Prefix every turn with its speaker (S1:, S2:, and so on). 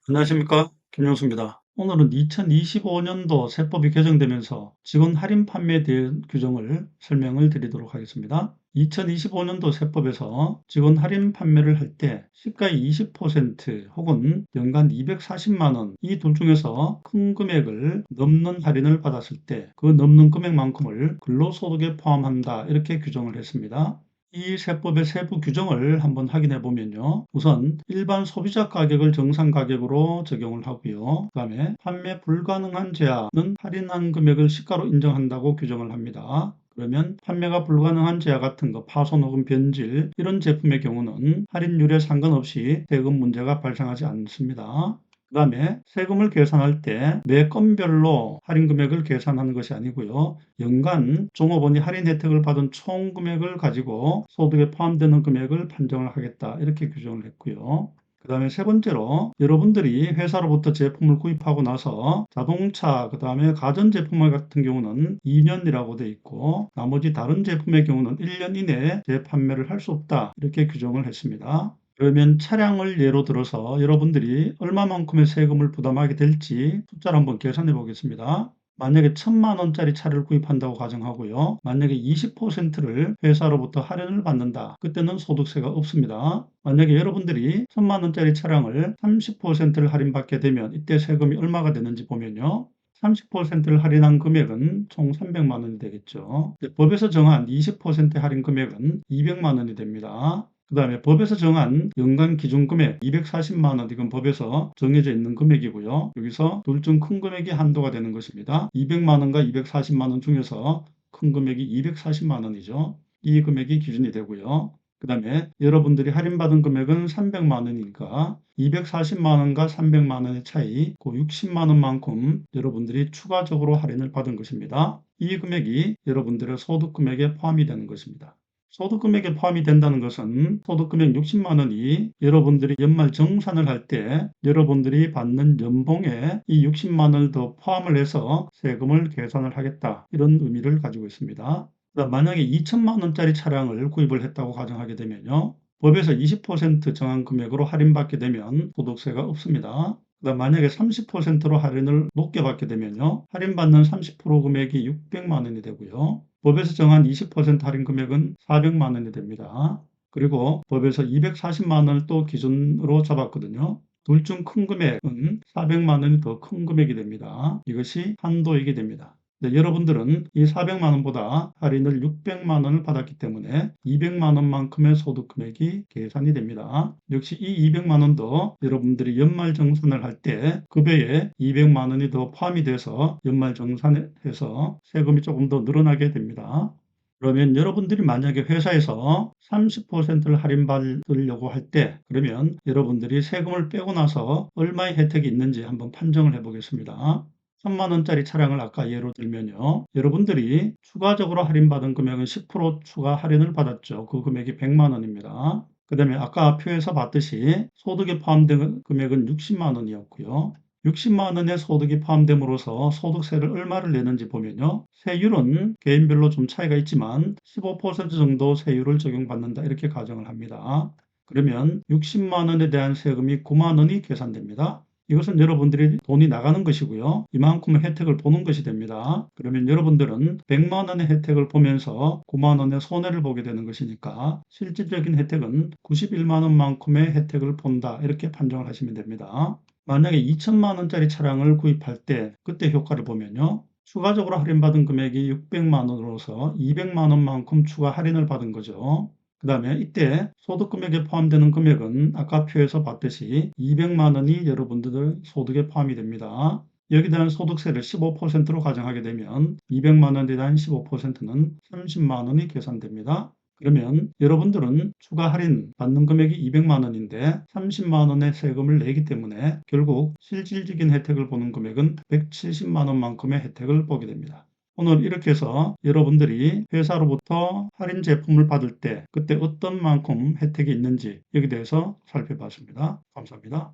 S1: 안녕하십니까? 김용수입니다. 오늘은 2025년도 세법이 개정되면서 직원 할인 판매에 대한 규정을 설명을 드리도록 하겠습니다. 2025년도 세법에서 직원 할인 판매를 할 때 시가의 20% 혹은 연간 240만 원 이 둘 중에서 큰 금액을 넘는 할인을 받았을 때 그 넘는 금액만큼을 근로소득에 포함한다 이렇게 규정을 했습니다. 이 세법의 세부 규정을 한번 확인해 보면요. 우선 일반 소비자 가격을 정상 가격으로 적용을 하고요. 그 다음에 판매 불가능한 제한은 할인한 금액을 시가로 인정한다고 규정을 합니다. 그러면 판매가 불가능한 제약 같은 거, 파손 혹은 변질 이런 제품의 경우는 할인율에 상관없이 세금 문제가 발생하지 않습니다. 그 다음에 세금을 계산할 때 매 건별로 할인 금액을 계산하는 것이 아니고요. 연간 종업원이 할인 혜택을 받은 총 금액을 가지고 소득에 포함되는 금액을 판정을 하겠다 이렇게 규정을 했고요. 그 다음에 세 번째로 여러분들이 회사로부터 제품을 구입하고 나서 자동차 그 다음에 가전제품 같은 경우는 2년이라고 되어 있고 나머지 다른 제품의 경우는 1년 이내에 재판매를 할 수 없다 이렇게 규정을 했습니다. 그러면 차량을 예로 들어서 여러분들이 얼마만큼의 세금을 부담하게 될지 숫자를 한번 계산해 보겠습니다. 만약에 1,000만 원짜리 차를 구입한다고 가정하고요. 만약에 20%를 회사로부터 할인을 받는다. 그때는 소득세가 없습니다. 만약에 여러분들이 1,000만 원짜리 차량을 30%를 할인받게 되면 이때 세금이 얼마가 되는지 보면요. 30%를 할인한 금액은 총 300만 원이 되겠죠. 법에서 정한 20% 할인 금액은 200만 원이 됩니다. 그 다음에 법에서 정한 연간 기준 금액 240만 원, 이건 법에서 정해져 있는 금액이고요. 여기서 둘 중 큰 금액이 한도가 되는 것입니다. 200만 원과 240만 원 중에서 큰 금액이 240만 원이죠. 이 금액이 기준이 되고요. 그 다음에 여러분들이 할인받은 금액은 300만 원이니까 240만 원과 300만 원의 차이, 그 60만 원만큼 여러분들이 추가적으로 할인을 받은 것입니다. 이 금액이 여러분들의 소득 금액에 포함이 되는 것입니다. 소득금액에 포함이 된다는 것은 소득금액 60만 원이 여러분들이 연말 정산을 할 때 여러분들이 받는 연봉에 이 60만 원을 더 포함을 해서 세금을 계산을 하겠다 이런 의미를 가지고 있습니다. 만약에 2천만 원짜리 차량을 구입을 했다고 가정하게 되면요. 법에서 20% 정한 금액으로 할인받게 되면 소득세가 없습니다. 만약에 30%로 할인을 높게 받게 되면요. 할인받는 30% 금액이 600만 원이 되고요. 법에서 정한 20% 할인 금액은 400만 원이 됩니다. 그리고 법에서 240만 원을 또 기준으로 잡았거든요. 둘 중 큰 금액은 400만 원이 더 큰 금액이 됩니다. 이것이 한도액이 됩니다. 여러분들은 이 400만 원보다 할인을 600만 원을 받았기 때문에 200만 원만큼의 소득 금액이 계산이 됩니다. 역시 이 200만 원도 여러분들이 연말정산을 할 때 급여에 200만 원이 더 포함이 돼서 연말정산해서 세금이 조금 더 늘어나게 됩니다. 그러면 여러분들이 만약에 회사에서 30%를 할인받으려고 할 때 그러면 여러분들이 세금을 빼고 나서 얼마의 혜택이 있는지 한번 판정을 해 보겠습니다. 3만 원짜리 차량을 아까 예로 들면요. 여러분들이 추가적으로 할인받은 금액은 10% 추가 할인을 받았죠. 그 금액이 100만 원입니다. 그 다음에 아까 표에서 봤듯이 소득에 포함된 금액은 60만 원이었고요. 60만 원의 소득이 포함됨으로써 소득세를 얼마를 내는지 보면요. 세율은 개인별로 좀 차이가 있지만 15% 정도 세율을 적용받는다 이렇게 가정을 합니다. 그러면 60만 원에 대한 세금이 9만 원이 계산됩니다. 이것은 여러분들이 돈이 나가는 것이고요. 이만큼의 혜택을 보는 것이 됩니다. 그러면 여러분들은 100만 원의 혜택을 보면서 9만 원의 손해를 보게 되는 것이니까 실질적인 혜택은 91만 원만큼의 혜택을 본다 이렇게 판정을 하시면 됩니다. 만약에 2천만 원짜리 차량을 구입할 때 그때 효과를 보면요. 추가적으로 할인받은 금액이 600만 원으로서 200만 원만큼 추가 할인을 받은 거죠. 그 다음에 이때 소득금액에 포함되는 금액은 아까 표에서 봤듯이 200만 원이 여러분들 소득에 포함이 됩니다. 여기에 대한 소득세를 15%로 가정하게 되면 200만 원에 대한 15%는 30만 원이 계산됩니다. 그러면 여러분들은 추가 할인 받는 금액이 200만 원인데 30만 원의 세금을 내기 때문에 결국 실질적인 혜택을 보는 금액은 170만 원만큼의 혜택을 보게 됩니다. 오늘 이렇게 해서 여러분들이 회사로부터 할인 제품을 받을 때 그때 어떤 만큼 혜택이 있는지 여기에 대해서 살펴봤습니다. 감사합니다.